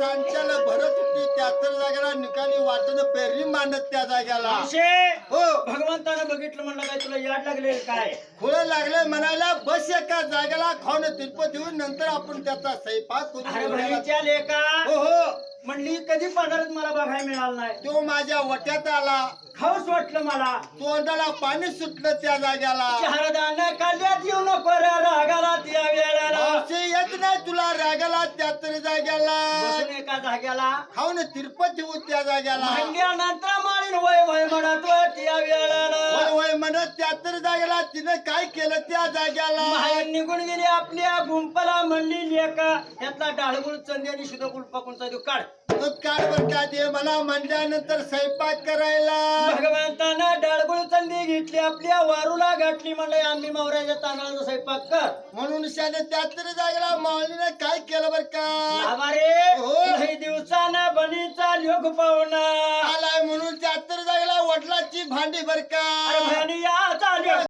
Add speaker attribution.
Speaker 1: सांच्याला भरत होती त्या तर जागेला निकाली वाटण पेरणी मांडत त्या जागेला हो
Speaker 2: भगवंतानं बघितलं म्हणलं काय तुला याड लागले काय
Speaker 1: खुळं लागले म्हणायला बस एका जागेला खाऊन तिरपत येऊन नंतर आपण त्याचा स्वयंपाक करून
Speaker 2: लेका
Speaker 1: हो हो
Speaker 2: म्हणली कधी पगारात मला बघायला मिळाला नाही
Speaker 1: तो माझ्या वट्यात आला
Speaker 2: खाऊच वाटलं मला
Speaker 1: तोंडाला पाणी सुटलं त्या जागेला
Speaker 2: शहरदानं काढल्यात येऊ नको रे रागाला त्या वेळेला
Speaker 1: मावशी येत नाही तुला रागाला त्या तरी जाग्याला
Speaker 2: बसून एका जाग्याला
Speaker 1: खाऊन तिरपत येऊ त्या जाग्याला
Speaker 2: भांड्यानंतर माळीन वय वय म्हणत त्या वेळेला
Speaker 1: वय वय म्हणत त्या तरी जागेला तिने काय केलं त्या जाग्याला
Speaker 2: बाहेर निघून गेली आपल्या गुंपाला म्हणली लेका यातला डाळगुळ चंद्यानी शुद्ध गुळपाकुंचा देऊ काढ
Speaker 1: दूध काढ बर का दे मला म्हणल्यानंतर स्वयंपाक करायला
Speaker 2: भगवंतानं डाळगुळ चंदी घेतली आपल्या वारूला गाठली म्हणलं आम्ही मावऱ्याच्या तांदळाचा स्वयंपाक कर
Speaker 1: म्हणून शाने त्या तरी जागेला माऊलीने काय केलं बर का
Speaker 2: रे
Speaker 1: हो.
Speaker 2: काही दिवसानं बनीचा योग पाहुणा
Speaker 1: आलाय म्हणून त्या तरी जागेला वडिलाची भांडी बर का
Speaker 2: अरे भणी या चालू